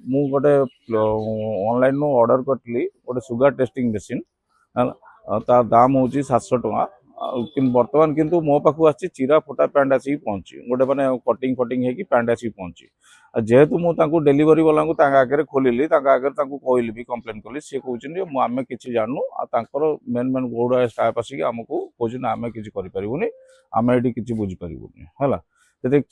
मु गोटे online order करली गोटे सुगर टेस्टिंग मशीन ता दाम हूँ 700 टका बर्तमान किंतु मो पाखु आसी चिरा फुटा पैंट आसिक पहुंची गोटे मैंने कटिंग फटिंग है पैंट आसिक पहुंची जेहेतु मुझे डेलीवरी वाला आगे खोलिली आगे कहली भी कंप्लेन कली सी कहते आम कि जानू आर मेन मेन गौड़ स्टाफ आसिक आमको कहते आम कि आम ये कि बुझीपारूनी है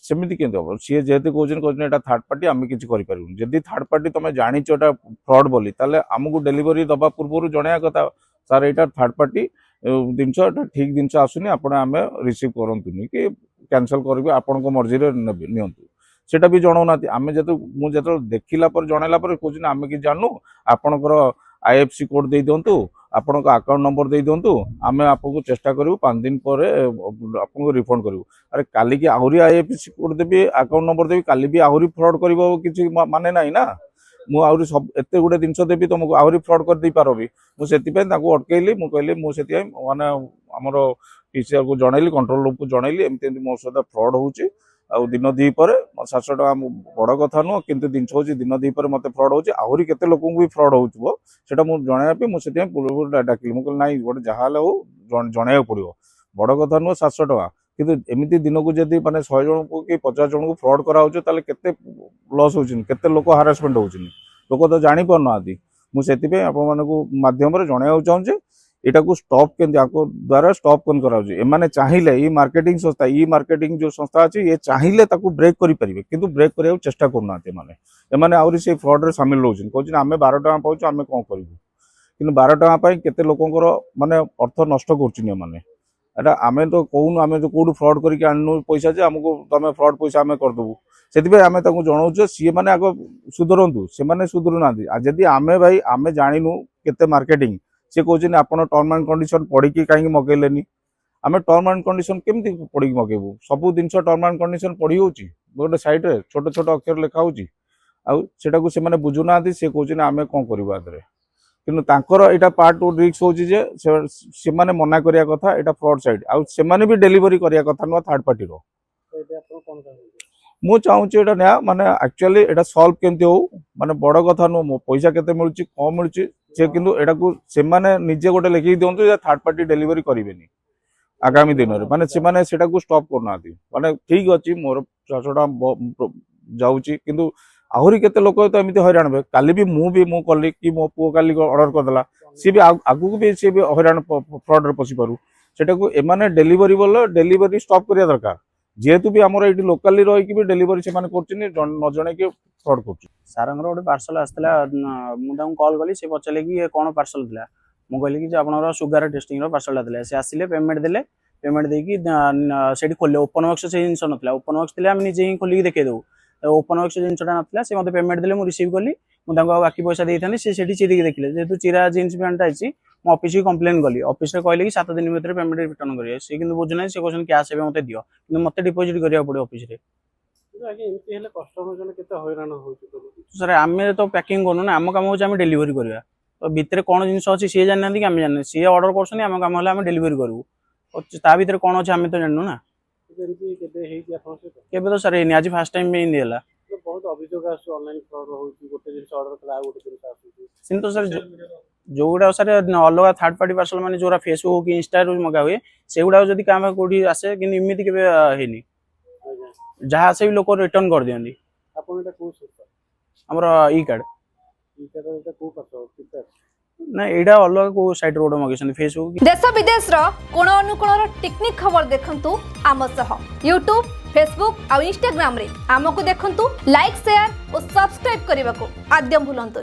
सेमती के हम सी जेहतु कहते थर्ड पार्टी आम कि जदि थर्ड पार्टी तुम जाच फ्रड बोली आमको डेलीवरी दबा पूर्व जनवा कथा सर यहाँ थर्ड पार्टी जिनस ठीक जिनस आसुनी आम रिसीव करतुनि कि कैंसल करेंगे आपण मर्जी नियंतु सेटा भी जनाऊना आम मुझे देखला जनला कहते आम कि जानू आपणकर IFC कोड दे दिंतु आपण अकाउंट नंबर दे दिंतु आम आपको चेष्टा करूँ 5 दिन पर आपको रिफंड करूँ अरे काली की आहरी IFC कोड देवी अकाउंट नंबर देवी काली भी आहरी फ्रॉड कर किसी माने ना ना मुझे सब एत गुड़े जिनस देवी तुमको आहरी फ्रॉड कर दे पारि मुझे अटकैली मुझे माने आमर टीसीआर को जनइली कंट्रोल रूम को जनइली एमती मो सहित फ्रॉड होची आ दिन दी पर 700 टका बड़ कथा नुह किंतु जिनस हूँ दिन दी पर मत फ्रॉड होची आहरी केते लोक भी फ्रॉड होता मुझे जनवाई मुझे पूर्व डाकिली मुझे ना गोटे जहाँ हो जनवाक पड़ो बड़ कथा नुह 700 टका किंतु एमती दिन को जब मैंने 100 जन को कि 50 जन को फ्रॉड कराऊे केते लॉस होते लोक हारासमेंट होती लोक तो जानी पारना मुझे माध्यम जनवाक चाहूँगे यहाँ को स्टॉप के द्वारा स्टॉप कौन कराने चाहिए ये मार्केटिंग संस्था ई मार्केटिंग जो संस्था अच्छी ये चाहिए ब्रेक करेंगे किंतु ब्रेक करने चेष्टा करना एमाने आहरी से फ्रॉड रे सामिल रोचे कहते आम 12 टका पाऊँ आम कौन करूँ कि 12 टका केते लोकंर माने अर्थ नष्ट कर आम तो कहून आम जो कौट फ्रॉड करके आणु पैसा जे आमको तुम फ्रॉड पैसा आम करदेबू से आम जनाऊे सी मैंने आग सुधरतु से सुधरु ना जदि आम भाई आम जाणु केते मार्केटिंग सी कहते आप टर्म एंड कंडीशन पढ़ी कहीं मगेलेनी आम टर्म एंड कंडीशन केमती पढ़ी मगेबू सब जिन टर्म एंड कंडीशन पढ़ी होची गोटे साइड रे छोट छोट अक्षर लिखा होची आटा को से बुझुना सी कहते आम कौन करवा कि यहाँ पार्ट रिक्स होची जे से मना करिया कथा यहाँ फ्रॉड साइड आने भी डेलीवरी करिया कथा नुआ थर्ड पार्टी रो मु चाहूँगी यहाँ ना माने एक्चुअली यहाँ सॉल्व केमती हो माने बड़ कथा नुह मो पैसा केते मिलुची कम मिलुची से किंतु एटा को से माने निजे गोटे लिखि दियंतु जे थर्ड पार्टी डेलीवरी करिवेनी आगामी दिन में माने से माने सेटा को स्टॉप करना माने ठीक अछि मोर 400 टका जाउची किंतु आहरी केते लोक तो एमिति हैरान बे काली भी मु कली कि मो पुओ काली ऑर्डर करदेला सी भी आगु भी सी भी हैरान फ्रॉड रे पसी पारु सेटा को एमाने डेलीवरी बोल डेलीवरी स्टॉप करिया दरकार जेहेतु भी आमर ये लोकाली रही भी डेलीवरी से न जन के फ्रॉड कर सार गोटे पार्सल आसाला मुझे कॉल कली से पचारे कि ये कौन पार्सल था मुझे कि आप सुगर टेस्टिंग पार्सल था सी आसिले पेमेंट देले पेमेंट देकी खोले ओपन बॉक्स से जिन ना ओपन बॉक्स थे निजे ही खोलिक देखे दो ओपन बॉक्स जिनसा ना से मतलब पेमेंट देले मुझे रिसीव कली मुझे बाकी पैसा देता सी चिरिक देखिले जेहतु चिरा जीन्स पैंट आई ऑफिस की कंप्लेन कली ऑफिस कहले कि 7 दिन भर पेमेंट रिटर्न करेंगे सी कि बुझुना सी कहते कैश है मत दियो कि मत डिपोजिट करा पड़े ऑफिस सर आम तो पैकिंग करूँ ना आम कम हो डेलीवरी करवा तो भितर कौन जिन अच्छी सी जाना कि आम जाना सी ऑर्डर कर कम है डेलीवरी करूँ ता भर कौन अच्छे आम तो जानू ना केबे तो सर आज फास्ट टाइम में हिंदी है बहुत अभियोग ऑनलाइन फ्रॉड होची गोटे जिंस ऑर्डर कला गोटे जिंस आसुची सिन तो सर जो गुड़ा सर अलग थर्ड पार्टी पार्सल माने जोरा फेसबुक कि इंस्टा रो मगा हुए से गुड़ा जदी काम कोडी आसे कि इमिति केबे हेनी जहां से भी लोक रिटर्न कर दियंदी आपन एटा को सर हमर ई कार्ड एटा को पासो ना एडा अलग को साइट रोड मगेसन फेसबुक देश विदेश रो कोण अनुकोण रो टेक्निक खबर देखंतु आम सह YouTube Facebook और Instagram रे आमको देखंतु लाइक शेयर और सब्सक्राइब करने को आद्यम भूलंतुनी।